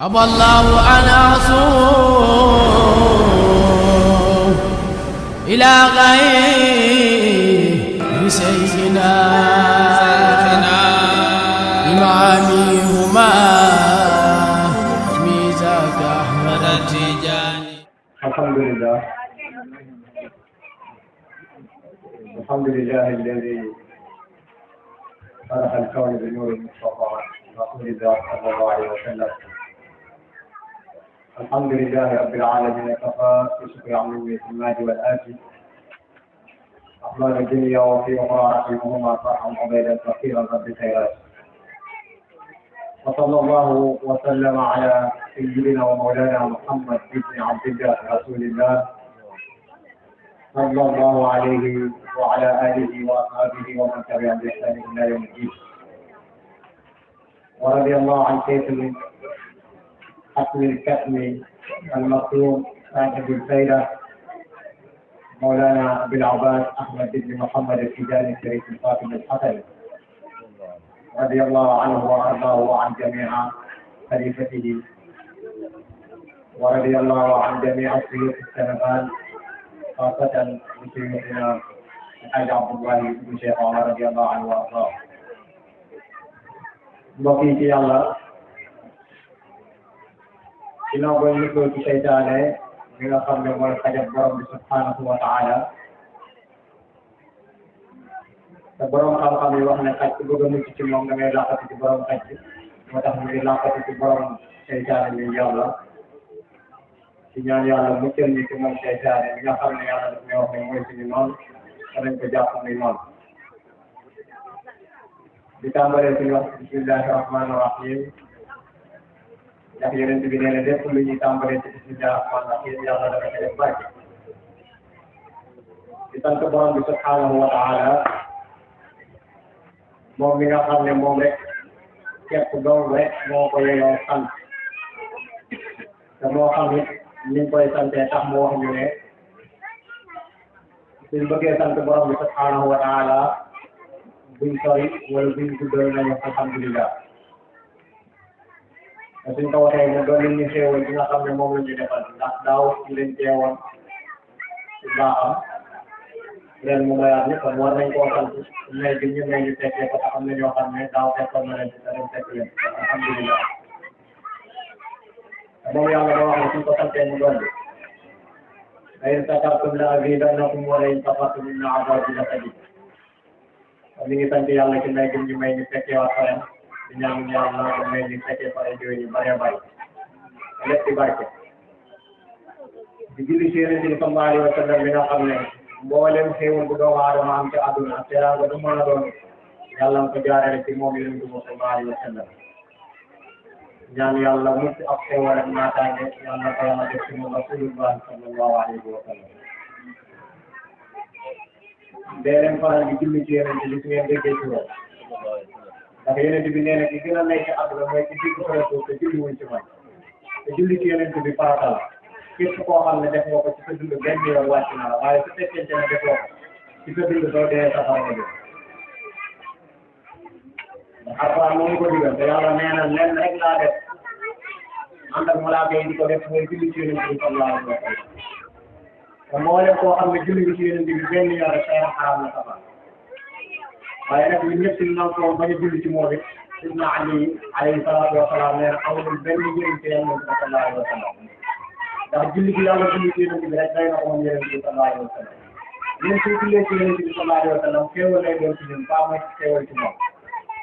أبى الله أن أصوم إلى غير سيدنا إمامهما ميزاك أحمد التجاني. الحمد لله الذي فتح الكون بنور المصطفى رسول الله صلى الله عليه وسلم. الحمد لله رب العالمين كفى بشكر عمومية المال والآتي أحمد الدنيا وفي أخرى رحمهما فرحا عبيدا كثيرا رب خيرات. وصلى الله وسلم على سيدنا ومولانا محمد بن عبد الله رسول الله صلى الله عليه وعلى آله وأصحابه ومن تبعهم بإحسان إلى يوم الدين. ورضي الله عن شيخ حكم الكتم المكتوم صاحب الفيلة مولانا أبي العباس أحمد بن محمد التجاني الشريف الفاطم الحسن رضي الله عنه وأرضاه وعن جميع خليفته، ورضي الله عن جميع شيوخ السنغال خاصة شيوخنا الحاج عبد الله بن شيخ عمر رضي الله عنه وأرضاه. mbokk yi ci yàlla ginnaaw ba ñu ko ci seytaane mi nga xam ne mooy xajab borom bi subhanahu wa taala, te borom xam-xam yi wax ne xaj ku bëgg a mucc ci moom da ngay làqati ci borom xaj bi, moo tax ñu ngi làqati ci borom seytaane mi yàlla ci ñaan yàlla muccal ñu ci moom seytaane mi nga xam ne yàlla daf may wax ne mooy suñu noonu te nañ ko jàpp muy noonu. di tàmbalee suñu wax bismillahi rahmaani rahim ndax yonent bi nee na lépp lu ñuy tàmbalee ci bismillahi rahmaani rahim yàlla dafa ci def barke. di sant borom bi subhanahu wa taala moom mi nga xam ne moom rek képp dong rek moo ko yeyoo sant te moo xam it ni ñu koy santee tax mu wax ñu ne suñ bëggee sant borom bi subhanahu wa taala buñ sori wala buñ guddal nañu alhamdulillah. te suñ ko waxee ne doon nañ ñu xéewal bi nga xam ne moom la ñu defal ndax daaw ci leen teewoon ci baaxam ren mu mayaat ni kon war nañ koo sant may bi ñu may ñu fekkee ko te xam ne ñoo xam ne daaw fekkoon na leen ci ren fekk leen alhamdulillah. te moom yàlla ba wax ne suñ ko santee mu doon bi la in shakartum la azidannakum wa la in kafartum inna azabi la shadid. kon ñu ngi sant yàlla ci may bi ñu may ñu fekkee waat ren di ñaan yàlla ko may ñu fekkee pare jiw yi bëree bëri lépp ci barke. di julli ci Yonent bi sallallahu alayhi wa sallam mi nga xam ne mboolem xéewal bu doomu aadama am ci àdduna ak teraanga du mën a doon yàlla nga ko jaarale ci moom Yonent bi sallallahu alayhi wa sallam. ñaan yàlla mucc ak xéewal ak naataange yàlla ko yàlla def ci moom rasulullah sallallahu alayhi wa sallam. dee leen faral di julli ci Yonent bi su ngeen déggee ci loolu ndax Yonent bi nee na ki gën a nekk ci àdduna mooy ci digg xeetu te julli wuñ ci man. te julli ci Yonent bi farata la képp koo xam ne def nga ko ci sa dund benn yoon wàcc na la, waaye su fekkente ne defoo ko ci sa dund soo dee safara nga jëm. ndax Alxuraan moo ñu ko digal te yàlla nee na lenn rek laa def ànd ak malaaka yi di ko def mooy julli ci Yonent bi sallallahu alayhi wa sallam. te mboolem koo xam ne julli bi ci Yonent bi benn yoon rek sa yaram xaraam na safara. waaye nag ñun ñëpp suñu naan ko bañ a julli ci moom it Sidna Ali alayhi salaatu wa salaam nee na amul benn njëriñ ci Yonent bi sallallahu alayhi wa sallam. ndax julli bi yàlla julli ci Yonent bi rek day na ko moom Yonent bi sallallahu alayhi wa sallam. ñun suñ jullee ci Yonent bi sallallahu alayhi wa sallam xéewal lay doon ci ñun ba mooy xéewal ci moom.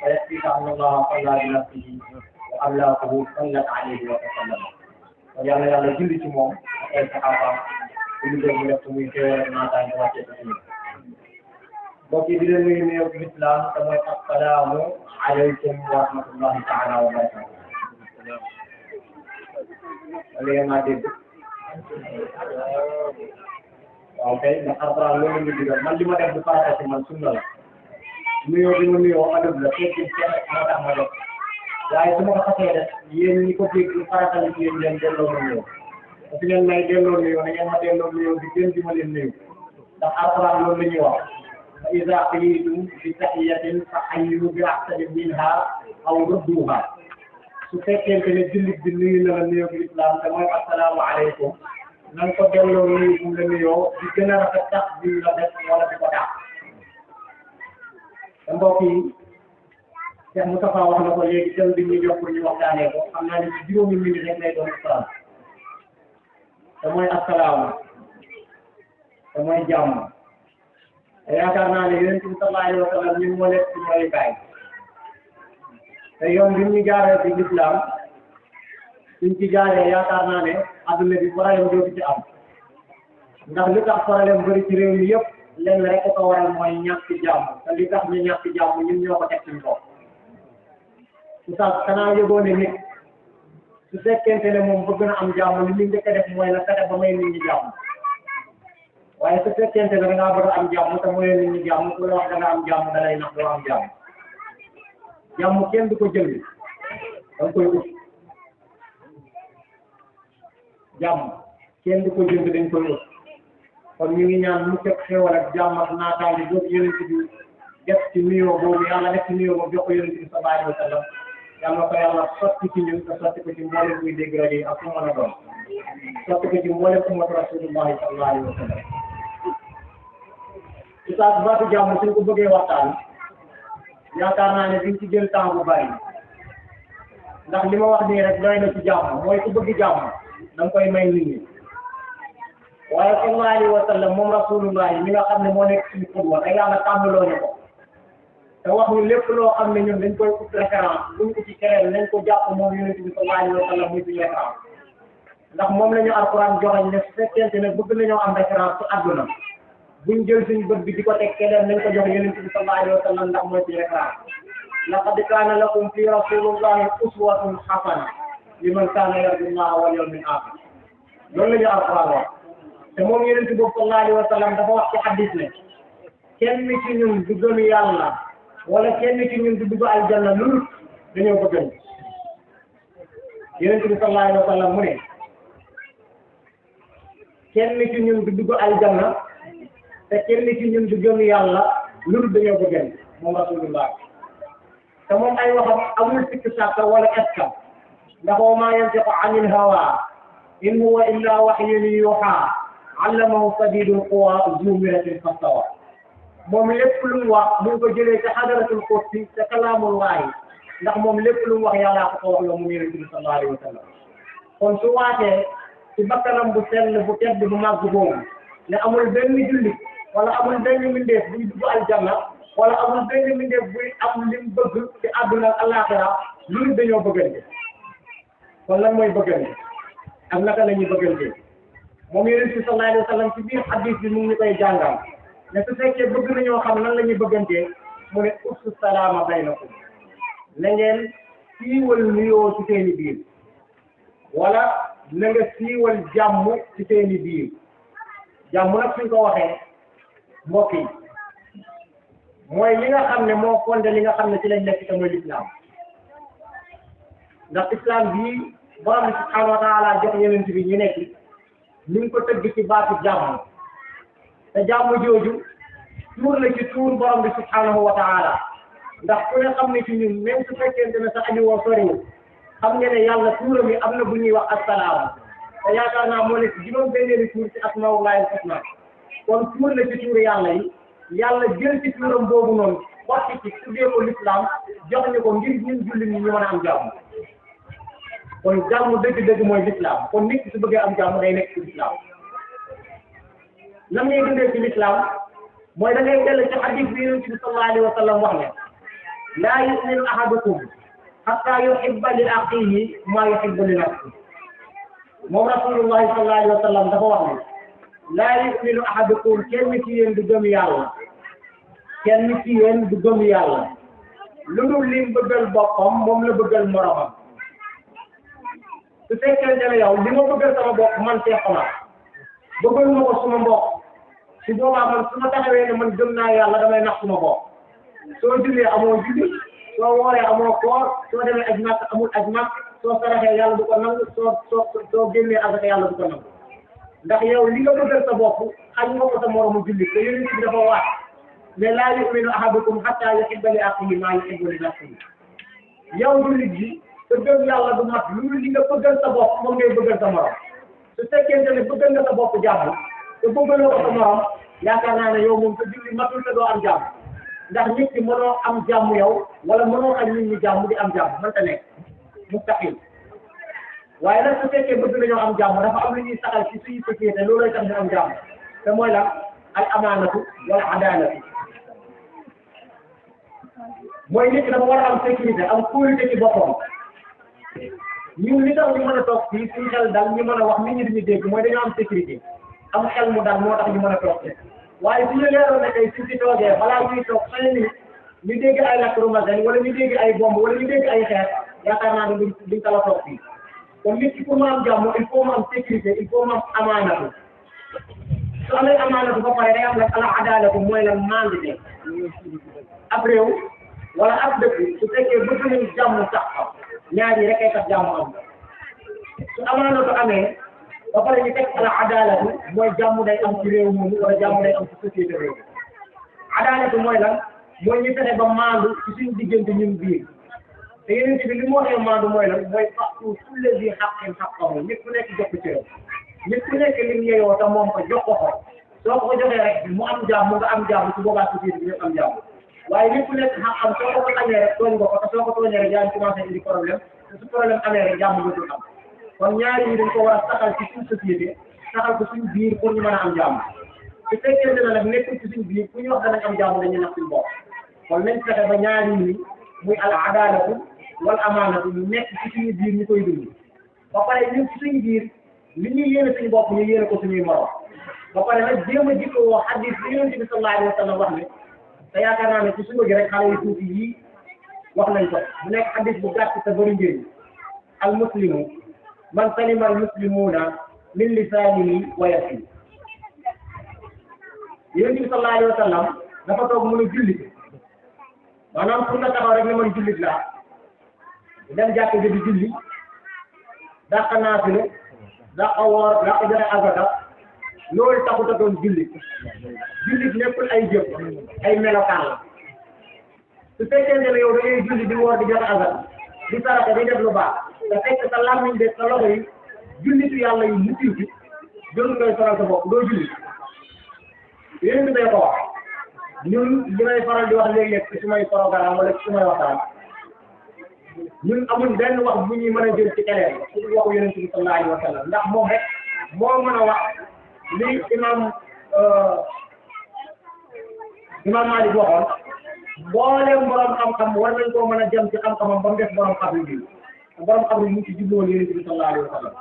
wa yakfiika anna Allaha salla bi nafsihi wa amlaakuhu sallat alayhi wa sallam. kon yàlla julli ci moom ak ay saxaabaam ñu def mu def muy xéewal ak naataange wàccee ko ci ñun. mbokk yi di leen nuyu nuyoo lislaam te mooy assalaamu aleykum wa rahmatullahi taala wa barakatuh. léegi maa dégg waaw kay ndax Alxuraan loolu la digal man li ma def bu farata ci man sunna la nuyoo bi ma nuyoo adab la fekk moo tax ma def waaye su ma ko xasee def yéen ñi ko dégg farata la ci yéen leen delloo ma nuyoo te su ngeen may delloo nuyoo na ngeen ma delloo nuyoo di gën di ma leen nuyu ndax Alxuraan loolu la ñuy wax fa iza quyitum bi tahiyyatin fa hayyu bi ahsani minha aw rudduha. su fekkente ne jullit bi nuyu na la nuyoo bi islam te mooy assalaamu aleykum na nga ko delloo nuyu bu la nuyoo di gën a rafet tax bi la def wala di ko tax te mbokk yi Cheikh Moustapha wax na ko léegi thème bi ñu jox pour ñu waxtaanee ko xam naa ne ci juróomi minute rek lay doon faral te mooy assalaamu te mooy jàmm te yaakaar naa ne Yonent bi sallallahu alayhi wa sallam ñun moo nekk ci mooy gaay te yoon bi ñu jaaree ci l'islam suñ ci jaaree yaakaar naa ne adduna bi problème dootu ci am ndax li tax problème bëri ci réew mi yëpp lenn rek ko waral mooy ñàkk jàmm te li tax ñu ñàkk jàmm ñun ñoo ko teg suñu bopp su sax kanaa yëgoo ne nit su fekkente ne moom bëgg na am jàmm li ñu njëkk a def mooy la fexe ba may nit ñi jàmm waaye su fekkente ne da ngaa bëgg a am jàmm te mooy nit ñi jàmm ku la wax da nga am jàmm da lay nax doo am jàmm jàmm kenn du ko jënd da nga koy ut jàmm kenn du ko jënd dañ koy ut kon ñu ngi ñaan mu fekk xéwal ak jàmm ak naataange jox Yonent bi def ci nuyoo boobu yàlla def ci nuyoo boobu jox ko Yonent bi sallallahu alayhi wa sallam yàlla ko yàlla sotti ci ñun te sotti ko ci mboolem muy dégg rajo yi ak fu mu mën a doon sotti ko ci mboolem ummatu rasulillahi sallallahu alayhi wa sallam ci saa baatu jàmm suñ ko bëggee waxtaan yaakaar naa ne duñ ci jël temps bu bari ndax li ma wax nii rek doy na ci jàmm mooy ku bëgg jàmm da nga koy may nit ñi waaye sallallahu alayhi wa sallam moom rasulullah mi nga xam ne moo nekk suñu xudwa te yàlla tàmmaloo ñu ko te wax ñu lépp loo xam ne ñun dañ koy ut référence buñ ko ci keneen nañ ko jàpp moom Yonent bi sallallahu alayhi wa sallam muy suñu référence ndax moom la ñu alquran joxañ ne su fekkente ne bëgg nañoo am référence ci àdduna buñ jël suñu bët bi di ko teg keneen nañ ko jox Yonent bi sallallahu alayhi wa sallam ndax mooy suñu référence laqad kaana lakum fi rasulillahi uswatun hasana liman kaana yarju llaha wal yawmil aaxir loolu la ñu alquran wax te moom Yonent bi sallallahu alayhi wa sallam dafa wax ci hadis ne kenn ci ñun du gëm yàlla wala kenn ci ñun du dugg aljanna lu dañoo bëgg Yonent bi sallallahu alayhi wa sallam mu ne kenn ci ñun du dugg aljanna te kenn ci ñun du gëm yàlla lu dañoo bëgg moom rasulullah te moom ay waxam amul sikk sàkk wala eska ndax wa maa yantiqu anil hawa in huwa illa wahyun yuuhaa allamahu shadiidul quwaa zuu miratin fastawa moom lépp lu mu wax mu ngi ko jëlee ca xadaratul kursi ca kalaamul waahi ndax moom lépp lu mu wax yàllaa ko wax la mu Yonent bi sallallahu alayhi wa sallam kon su waatee ci bakkanam bu sell bu tedd bu màgg boobu ne amul benn jullit wala amul benn mbindeef buy dugg aljanna wala amul benn mbindeef buy am lim bëgg ci àdduna ak àllaaxira lu dañoo bëggante kon lan mooy bëggante ak naka la ñuy bëggante moom Yonent bi sallallahu alayhi wa sallam ci biir hadis bi mu ngi koy jàngal ne su fekkee bëgg nañoo xam nan la ñuy bëggantee mu ne ufsu salaama baynakum na ngeen siiwal nuyoo ci seeni biir wala na nga siiwal jàmm ci seeni biir jàmm nag suñ ko waxee mbokk yi mooy li nga xam ne moo fondé li nga xam ne ci lañ nekk te mooy l'islam ndax islam bii borom bi subhanahu wa taala jox Yonent bi ñu nekk ñu ngi ko tëgg ci baatu jàmm te jàmm jooju tuur la ci tuur borom bi subhanahu wa taala ndax ku ne xam ne ci ñun même su fekkente ne sa aju woo soriwul xam nga ne yàlla tuuram yi am na bu ñuy wax assalaam te yaakaar naa moo nekk juróom benneeli tuur ci asmaullahi husna kon tuur la ci tuur yàlla yi yàlla jël ci tuuram boobu noonu xotti ci tuddee ko l'islam jox ñu ko ngir ñun jullit ñi ñu mën a am jàmm kon jàmm dëgg-dëgg mooy l'islam kon nit ki su bëggee am jàmm day nekk ci l'islam nan ngay dundee ci l'islam mooy da ngay dellu ci hadith bi Yonent bi sallallahu alayhi wa sallam wax ne laa yu'minu ahadukum hatta yuhibba li axiihi maa yuhibbu li nafsihi moom rasulullahi sallallahu alayhi wa sallam dafa wax ne laa yu'minu ahadukum kenn ci yéen du gëm yàlla kenn ci yéen du gëm yàlla lu dul lim bëggal boppam moom la bëggal moromam su fekkee ne yow li ma bëggal sama bopp man Cheikh Omar bëggal ma ko suma mbokk su boobaa man su ma taxawee ne man gëm naa yàlla damay nax suma bopp soo jullee amoo julli soo wooree amoo koor soo demee aj màkk amul aj màkk soo saraxee yàlla du ko nangu soo génnee asaka yàlla du ko nangu ndax yow li nga bëggal sa bopp xañ nga ko sa moromu julli te Yonent bi dafa wax ne laa yu'minu ahadukum hatta yuhibba li axiihi maa yuhibbu li nafsihi yow jullit bi te gëm yàlla du mat lu li nga bëggal sa bopp moom ngay bëggal sa morom su fekkente ne bëggal nga sa bopp jàmm te bëggaloo ko sa morom yaakaar naa ne yow moom sa julli matul te doo am jàmm ndax nit ki mënoo am jàmm yow wala mënoo xam nit ñi jàmm di am jàmm mënta nekk mustaqil waaye nag su fekkee bëgg nañoo am jàmm dafa am lu ñuy saxal ci suñu société loolooy tax ñu am jàmm te mooy la al amaanatu wal adaalatu mooy nit ki dafa war a am sécurité am kóolute ci boppam ñun li tax ñu mën a toog fii suñu xel dal ñu mën a wax nit ñi duñu dégg mooy dañoo am sécurité am xel mu dal moo tax ñu mën a toog fii waaye su ñu leeroon ne tey suñ ci toogee balaa ñuy toog 5 minutes ñu dégg ay lacrymogène wala ñu dégg ay bombe wala ñu dégg ay xeer yaakaar naa ne duñ tala toog fii kon nit ki pour mu am jàmm il faut mu am sécurité il faut mu am amaanatu su amee amaanatu ba pare day am nag ala adaalatu mooy la mandité ab réew wala ab dëkk su fekkee bëgg nañu jàmm sax ñaar yi rek ay tax jàmm am su amaanatu amee ba pare ñu teg ala adaalatu mooy jàmm day am ci réew moomu wala jàmm day am ci société réew adaalatu mooy lan mooy ñu fexe ba maandu ci suñu diggante ñun biir te yeneen bi li mu waxee maandu mooy lan mooy fa'tu kulli zi haqqin haqqahu nit ku nekk jox ko cëram nit ku nekk lim yeyoo te moom ko jox ko soo ko joxee rek mu am jàmm nga am jàmm su boobaa société bi ñëpp am jàmm waaye nit ku nekk xam soo ko xañee rek tooñ nga ko te soo ko tooñee rek yaa ngi commencé indi problème te su problème amee rek jàmm dootul am kon ñaari yi dañ ko war a saxal ci suñu société saxal ko suñu biir pour ñu mën a am jàmm su fekkente ne nag nekkul ci suñu biir ku ñu wax danañ am jàmm dañuy nax suñu bopp kon nañ fexe ba ñaari yi muy al adaalatu wal amaanatu ñu nekk ci suñu biir ñu koy dund ba pare ñun ci suñu biir li ñuy yéene suñu bopp ñu yéene ko suñuy morom ba pare nag jéem a jikko woo hadis bi Yonent bi sallallahu alayhi wa sallam wax ne te yaakaar naa ne ci suba gi rek xale yu tuuti yii wax nañ ko bu nekk hadis bu gàtt te bëri njëriñ al muslimu man salima al muslimuuna min lisaanihi wa yadihi Yonent bi sallallahu alayhi wa sallam dafa toog mën a jullit maanaam pour nga taxaw rek ne man jullit laa dem jàkk ji di julli dàq naafila dàq woor dàq joxe azaka loolu taxut a doon jullit jullit nekkul ay jëf ay melokaan la su fekkente ne yow da ngay julli di woor di joxe azaka di saraka di def lu baax te fekk sa làmmiñ de sa loxo yi jullitu yàlla yi mu tiw ci jël ngay faral sa bopp doo julli yéen bi day ko wax ñun li may faral di wax léeg-léeg ci sumay programme wala ci sumay waxtaan ñun amul benn wax bu ñuy mën a jël ci keneen ci waxu Yonent bi sallallahu alayhi wa sallam ndax moom rek moo mën a wax li imam Malik waxoon mbooleem borom xam-xam war nañ koo mën a jëm ci xam-xamam ba mu def borom xabri bi borom xabri bi mu ci jubluwoon Yonent bi sallallahu alayhi wa sallam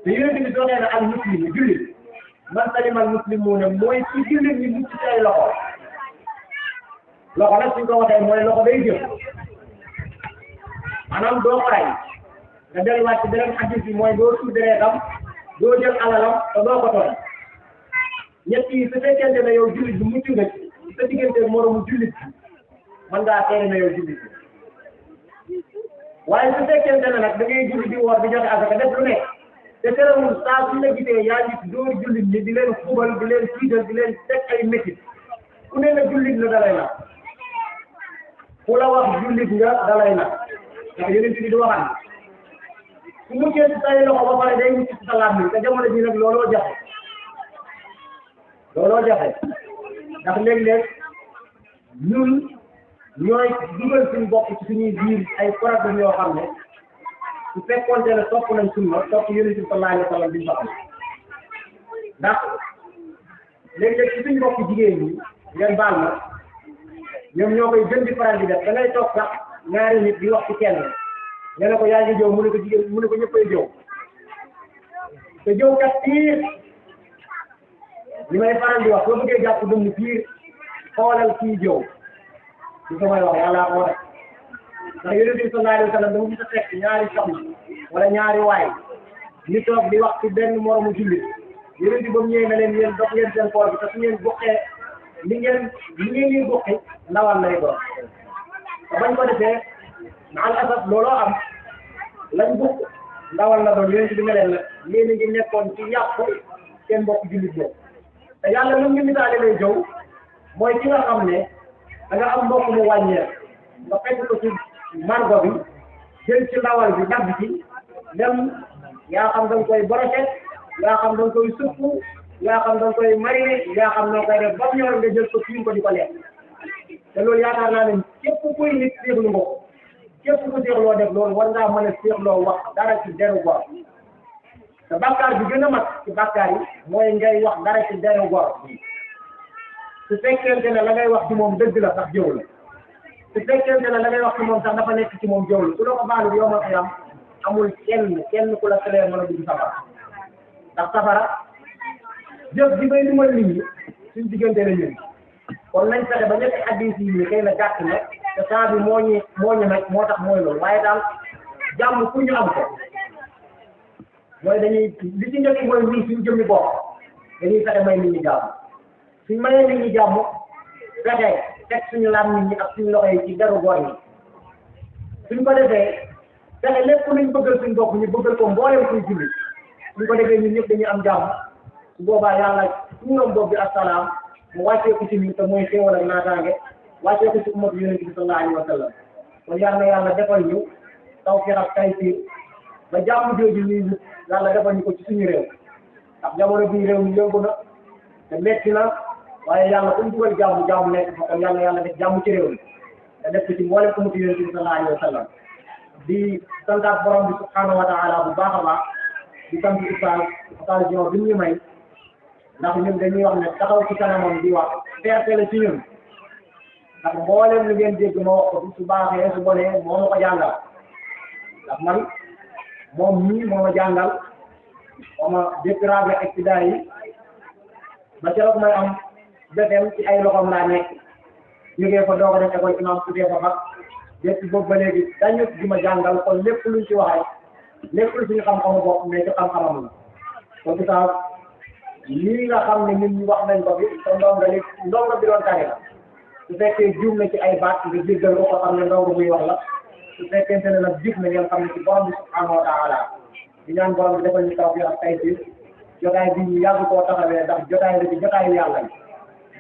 te Yonent bi soo nee ne al muslim jullit man salima al muslimuuna mooy ci jullit ñi mucc ci ay loxo nag suñ ko waxee mooy loxo day jëf maanaam doo ko rey nga delluwaat ci beneen hadis bi mooy doo tuur deretam doo jël alalam te doo ko tooñ ñett yi su fekkente ne yow jullit bi mucc nga ci sa diggante moromu jullit bi mën ngaa seede ne yow jullit bi waaye su fekkente ne nag da ngay jullit di woor di joxe asaka def lu nekk te terewul saa su la gisee yaa ngi dóor jullit ñi di leen xubal di leen tiital di leen teg ay métit ku ne la jullit la dalay na ku la wax jullit nga dalay na ndax Yonent bi di waxal su muccee ci say loxo ba pare day mucc ci sa làmmiñ te jamono ji nag looloo jafe ndax léeg-léeg ñun ñooy dugal suñu bopp ci suñuy biir ay problème yoo xam ne su fekkoonte ne topp nañ sunna topp Yonent bi sallallahu alayhi wa sallam biñu wax ndax léeg-léeg ci suñu bopp jigéen ñi ngeen baal ma ñoom ñoo koy gën di faral di def da ngay toog sax ñaari nit di wax ci kenn nga ne ko yaa ngi jëw mu ne ko jigéen mu ne ko ñëppay jëw te jëw kat piir li may faral di wax soo bëggee jàpp dëmm piir xoolal kii jëw ci samay wax yàlla ko rek ndax Yonent bi sallallahu alayhi wa sallam dama gis a fekk ñaari soxna wala ñaari waay ñu toog di wax ci benn moromu jullit Yonent bi ba mu ñëwee ne leen yéen dox leen seen koor bi te su ngeen bokkee li ngeen ñuy bokki ndawal lay doon te bañ ko defee maal asaf looloo am lañ bokk ndawal la doon Yonent bi ne leen nag yéen a ngi nekkoon ci yàq seen mbokk jullit boobu te yàlla lu ngi misaale lay jëw mooy ki nga xam ne da nga am mbokk mu wàññeeku nga fekk ko ci margo bi jël ci ndawal bi dagg ci dem yaa xam da nga koy broché yaa xam da nga koy supp yaa xam da nga koy mariné yaa xam noo koy def ba mu ñor nga jël ko tiim ko di ko lekk te loolu yaakaar naa ne képp kuy nit séexlu nga ko képp ku séexloo def loolu war ngaa mën a séexloo wax dara ci deru gor te bàkkaar bi gën a mag ci bàkkaar yi mooy ngay wax dara ci deru gor su fekkente ne la ngay wax ci moom dëgg la sax jëw la su fekkente ne la ngay wax ci moom sax dafa nekk ci moom jëw la su la ko baalu yow ma xiyam amul kenn ku la tëlee mën a dugg safara ndax safara jëf ji may limal nit ñi suñ diggante la ñun kon nañ fexe ba ñetti hadiis yi ni xëy na gàtt na te temps bi moo ñu nag moo tax mooy loolu waaye daal jàmm ku ñu am ko mooy dañuy li ci njëkk mooy ñun suñ jëmmi bopp dañuy fexe may nit ñi jàmm suñ mayee nit ñi jàmm fexe teg suñu laam nit ñi ak suñu loxo yi ci deru góor yi suñ ko defee fexe lépp luñ bëggal suñ bopp ñu bëggal ko mboolem suñ julli suñ ko defee ñun ñëpp dañuy am jàmm su boobaa yàlla tuuram boobu bi assalaam mu wàccee ko ci ñun te mooy xéewal ak naataange wàccee ko ci ummatu yonent bi sallallahu alayhi wa sallam kon yal na yàlla defal ñu tawfiq ak taysiir ba jàmm jooju ñuy yàlla defal ñu ko ci suñu réew ndax jamono bii réew mi yëngu na te metti na waaye yàlla fu mu dugal jàmm nekk fa kon yal na yàlla def jàmm ci réew mi te def ko ci mboolem ummatu yonent bi sallallahu alayhi wa sallam di santaat borom bi subhanahu wa taala bu baax a baax di sant occasion bi ñu may ndax ñun dañuy wax ne taxaw ci kanamam di wax fierté la ci ñun ndax mboolem lu ngeen dégg ma wax ko su baaxee su bonee moo ma ko jàngal ndax man moom mii moo ma jàngal ma déclaré accident yi ba keroog may am BFEM ci ay loxoom laa nekk jógee fa doog a def école imam tuddee fa ba depuis boobu ba léegi dañu di ma jàngal kon lépp luñ ci waxee lépp lu suñu xam-xamu bopp mais ci xam-xamam la kon ci saa lii nga xam ne ñun ñu wax nañ ko fi te ndongo bi doon tari la su fekkee juum na ci ay baat nga jéggal ko xam ne ndongo buy wax la su fekkente ne nag jub na ngeen xam ne ci borom bi subhanahu wa taala di ñaan borom bi defal ñu tawfiq ak taysiir jotaay bi ñu yàgg koo taxawee ndax jotaay la ci jotaayu yàlla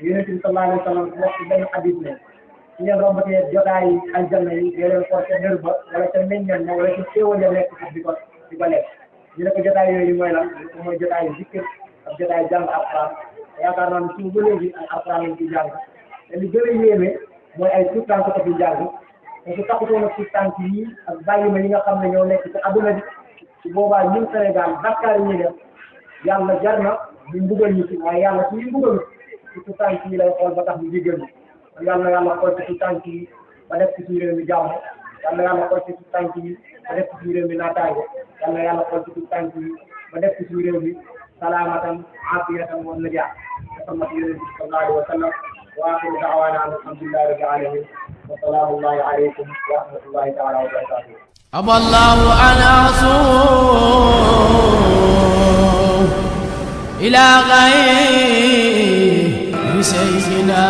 yi yonent bi sallallahu alayhi wa sallam wax ci benn hadis ne su ngeen rombatee jotaay aljanna yi dee leen ko ca dër ba wala ca meññan ma wala ca xéewal ya nekk foofu di ko lekk ñu ne ko jotaay yooyu mooy lan mooy jotaay zikr ak jotaay jàng alquran yaakaar naa ne suñu ba léegi ay alquran lañ ci jàng te li gën a yéeme mooy ay tout temps ko fi jàng te su taxutoon ak tout temps yi ak bàyyi ma yi nga xam ne ñoo nekk ci adduna bi su boobaa ñun Sénégal bàkkaar yi ñuy def yàlla jar na ñu mbugal ñu ci waaye yàlla suñu mbugal ci tout temps yi lay xool ba tax ñu jéggal ñu yàlla yàlla xool ci tout temps yi ba def ci suñu réew mi jàmm yàlla yàlla xool ci tout temps yi ba def ci suñu réew mi naataange yàlla yàlla xool ci tout temps yi ba def ci suñu réew mi salaamatan aafiyatan wa najaa Muhammad yonent bi sallallahu alayhi wa sallam wa axiru da'waana alhamdulillahi rabbil alamin wa salaamu alaykum wa rahmatullahi taala wa barakatuh. أبى الله أن أصوم إلى غير سيدنا